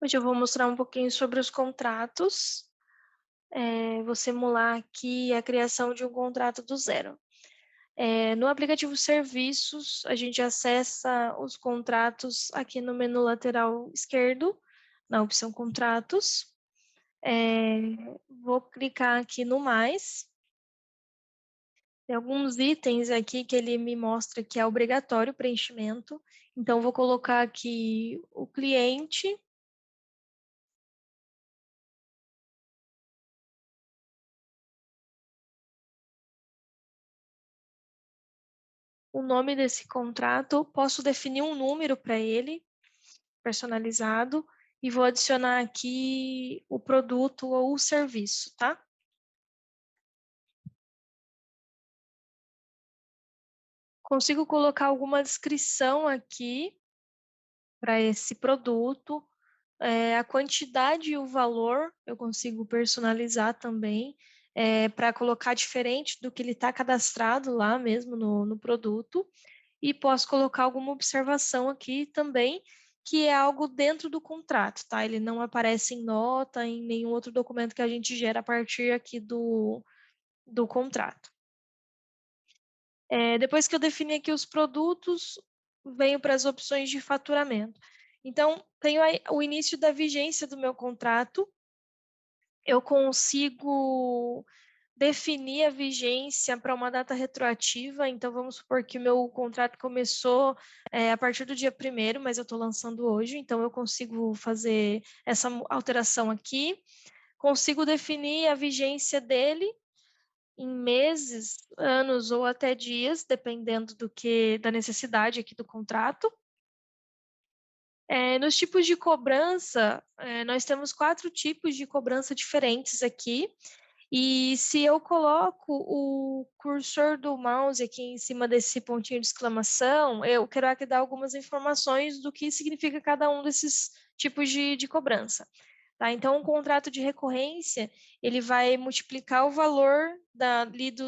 Hoje eu vou mostrar um pouquinho sobre os contratos. Vou simular aqui a criação de um contrato do zero. No aplicativo Serviços, a gente acessa os contratos aqui no menu lateral esquerdo, na opção Contratos. Vou clicar aqui no Mais. Tem alguns itens aqui que ele me mostra que é obrigatório o preenchimento. Então, vou colocar aqui o cliente, o nome desse contrato, posso definir um número para ele, personalizado, e vou adicionar aqui o produto ou o serviço, tá? Consigo colocar alguma descrição aqui para esse produto, a quantidade e o valor eu consigo personalizar também, para colocar diferente do que ele está cadastrado lá mesmo no produto. E posso colocar alguma observação aqui também, que é algo dentro do contrato, tá? Ele não aparece em nota, em nenhum outro documento que a gente gera a partir aqui do contrato. Depois que eu defini aqui os produtos, venho para as opções de faturamento. Então, tenho aí o início da vigência do meu contrato, eu consigo definir a vigência para uma data retroativa. Então, vamos supor que o meu contrato começou a partir do dia 1º, mas eu estou lançando hoje, então eu consigo fazer essa alteração aqui. Consigo definir a vigência dele em meses, anos ou até dias, dependendo da necessidade aqui do contrato. Nos tipos de cobrança, nós temos 4 tipos de cobrança diferentes aqui. E se eu coloco o cursor do mouse aqui em cima desse pontinho de exclamação, eu quero aqui dar algumas informações do que significa cada um desses tipos de cobrança. Tá? Então, um contrato de recorrência, ele vai multiplicar o valor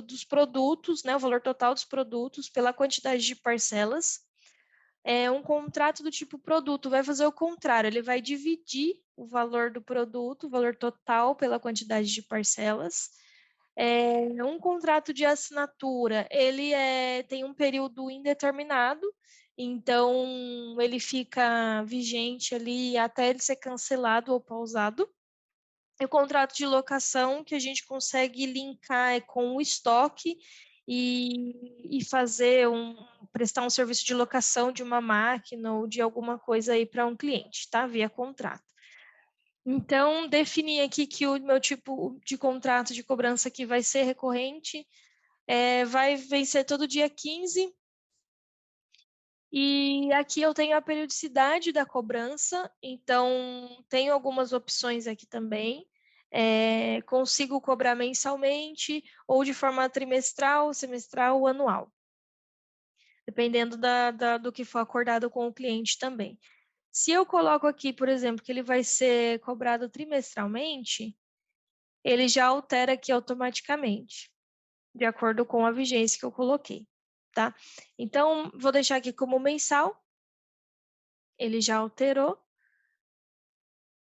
dos produtos, né, o valor total dos produtos pela quantidade de parcelas. Um contrato do tipo produto vai fazer o contrário, ele vai dividir o valor do produto, o valor total, pela quantidade de parcelas. Um contrato de assinatura, ele tem um período indeterminado, então ele fica vigente ali até ele ser cancelado ou pausado. E o contrato de locação, que a gente consegue linkar com o estoque e prestar um serviço de locação de uma máquina ou de alguma coisa aí para um cliente, tá? Via contrato. Então, defini aqui que o meu tipo de contrato de cobrança aqui vai ser recorrente, vai vencer todo dia 15. E aqui eu tenho a periodicidade da cobrança, então tenho algumas opções aqui também. Consigo cobrar mensalmente ou de forma trimestral, semestral ou anual, dependendo do que for acordado com o cliente também. Se eu coloco aqui, por exemplo, que ele vai ser cobrado trimestralmente, ele já altera aqui automaticamente, de acordo com a vigência que eu coloquei, tá? Então, vou deixar aqui como mensal, ele já alterou.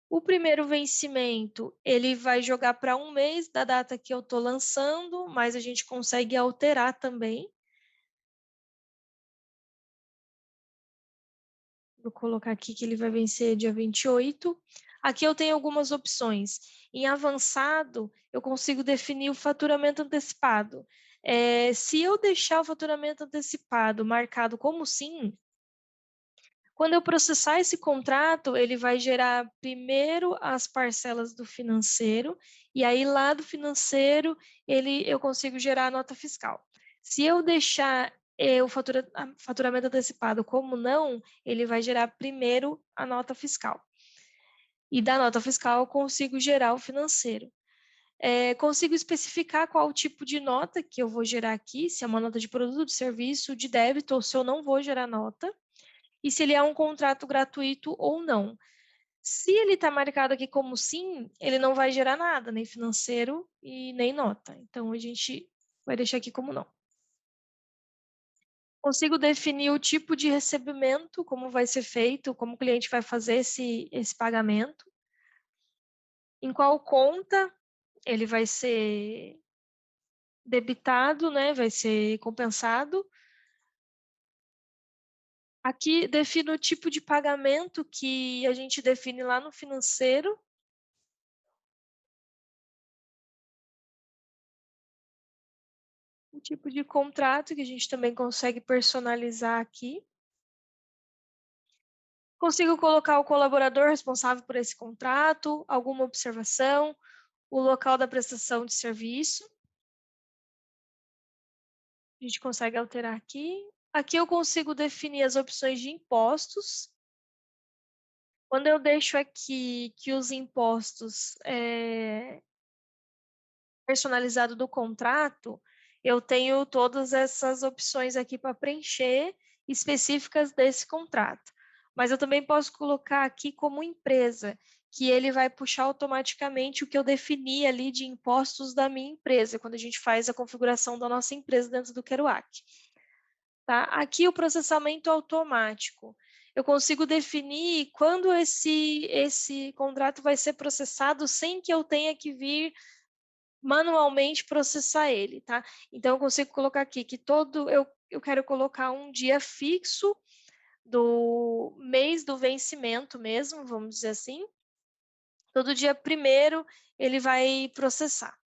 O primeiro vencimento, ele vai jogar para um mês da data que eu estou lançando, mas a gente consegue alterar também. Vou colocar aqui que ele vai vencer dia 28. Aqui eu tenho algumas opções. Em avançado, eu consigo definir o faturamento antecipado. Se eu deixar o faturamento antecipado marcado como sim, quando eu processar esse contrato, ele vai gerar primeiro as parcelas do financeiro, e aí lá do financeiro eu consigo gerar a nota fiscal. Se eu deixar o faturamento antecipado como não, ele vai gerar primeiro a nota fiscal. E da nota fiscal eu consigo gerar o financeiro. Consigo especificar qual tipo de nota que eu vou gerar aqui, se é uma nota de produto, de serviço, de débito, ou se eu não vou gerar nota, e se ele é um contrato gratuito ou não. Se ele está marcado aqui como sim, ele não vai gerar nada, nem financeiro e nem nota. Então, a gente vai deixar aqui como não. Consigo definir o tipo de recebimento, como vai ser feito, como o cliente vai fazer esse pagamento, em qual conta ele vai ser debitado, né, vai ser compensado. Aqui defino o tipo de pagamento que a gente define lá no financeiro. O tipo de contrato que a gente também consegue personalizar aqui. Consigo colocar o colaborador responsável por esse contrato, alguma observação, o local da prestação de serviço. A gente consegue alterar aqui. Aqui eu consigo definir as opções de impostos. Quando eu deixo aqui que os impostos personalizado do contrato, eu tenho todas essas opções aqui para preencher específicas desse contrato. Mas eu também posso colocar aqui como empresa, que ele vai puxar automaticamente o que eu defini ali de impostos da minha empresa, quando a gente faz a configuração da nossa empresa dentro do Kerouac. Tá? Aqui o processamento automático. Eu consigo definir quando esse contrato vai ser processado sem que eu tenha que vir manualmente processar ele, tá? Então, eu consigo colocar aqui que eu quero colocar um dia fixo do mês do vencimento mesmo, vamos dizer assim. Todo dia primeiro ele vai processar.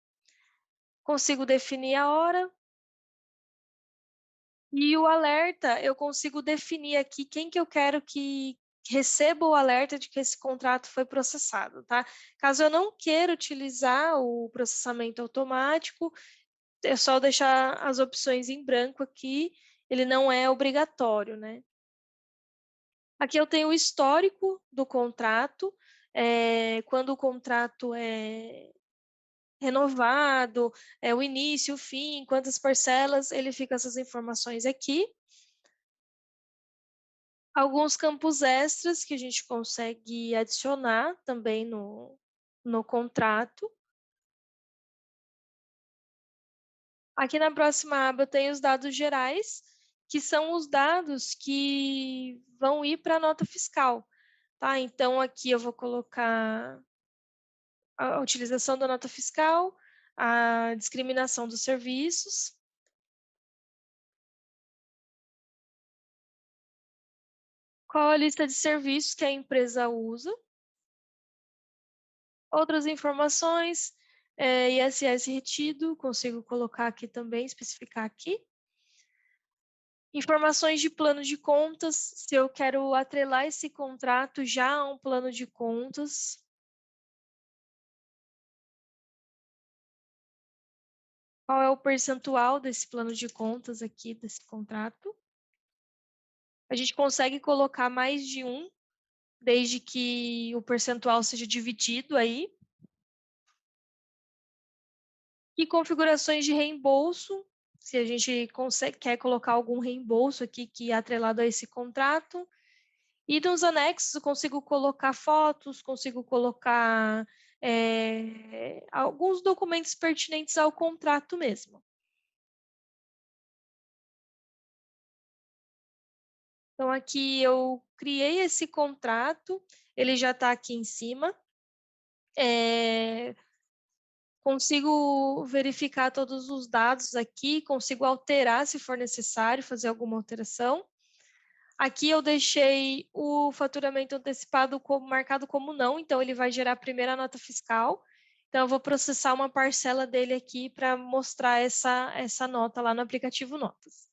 Consigo definir a hora. E o alerta, eu consigo definir aqui quem que eu quero que receba o alerta de que esse contrato foi processado, tá? Caso eu não queira utilizar o processamento automático, é só deixar as opções em branco aqui, ele não é obrigatório, né? Aqui eu tenho o histórico do contrato, quando o contrato é renovado, o início, o fim, quantas parcelas, ele fica essas informações aqui. Alguns campos extras que a gente consegue adicionar também no contrato. Aqui na próxima aba eu tenho os dados gerais, que são os dados que vão ir para a nota fiscal, tá? Então, aqui eu vou colocar a utilização da nota fiscal, a discriminação dos serviços, qual a lista de serviços que a empresa usa, outras informações, ISS retido, consigo colocar aqui também, especificar aqui. Informações de plano de contas, se eu quero atrelar esse contrato já a um plano de contas. Qual é o percentual desse plano de contas aqui, desse contrato. A gente consegue colocar mais de um, desde que o percentual seja dividido aí. E configurações de reembolso, se a gente quer colocar algum reembolso aqui que é atrelado a esse contrato. E nos anexos eu consigo colocar fotos, consigo colocar alguns documentos pertinentes ao contrato mesmo. Então, aqui eu criei esse contrato, ele já está aqui em cima. Consigo verificar todos os dados aqui, consigo alterar se for necessário, fazer alguma alteração. Aqui eu deixei o faturamento antecipado marcado como não, então ele vai gerar a primeira nota fiscal. Então, eu vou processar uma parcela dele aqui para mostrar essa nota lá no aplicativo Notas.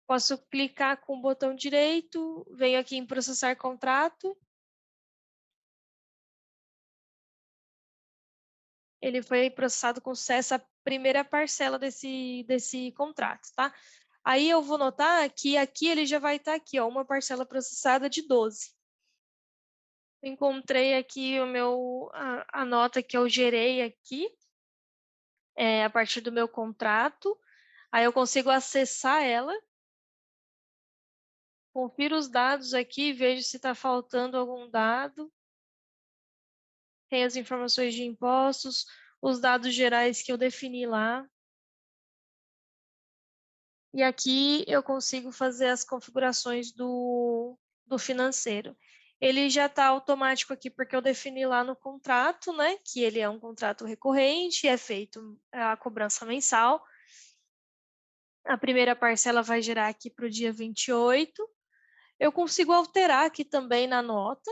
Posso clicar com o botão direito, venho aqui em processar contrato. Ele foi processado com sucesso a primeira parcela desse contrato, tá? Aí eu vou notar que aqui ele já vai estar aqui, ó, uma parcela processada de 12. Encontrei aqui a nota que eu gerei aqui, a partir do meu contrato. Aí eu consigo acessar ela, confiro os dados aqui, vejo se está faltando algum dado. Tem as informações de impostos, os dados gerais que eu defini lá. E aqui eu consigo fazer as configurações do financeiro. Ele já está automático aqui porque eu defini lá no contrato, né, que ele é um contrato recorrente, é feito a cobrança mensal. A primeira parcela vai gerar aqui para o dia 28. Eu consigo alterar aqui também na nota.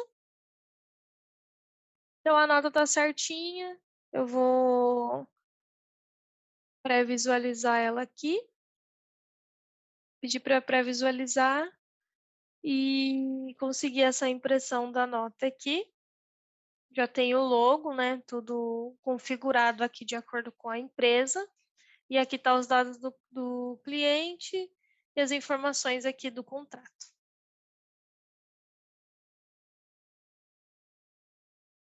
Então a nota está certinha, eu vou pré-visualizar ela aqui, pedir para pré-visualizar e conseguir essa impressão da nota aqui. Já tem o logo, né, tudo configurado aqui de acordo com a empresa. E aqui tá os dados do cliente e as informações aqui do contrato.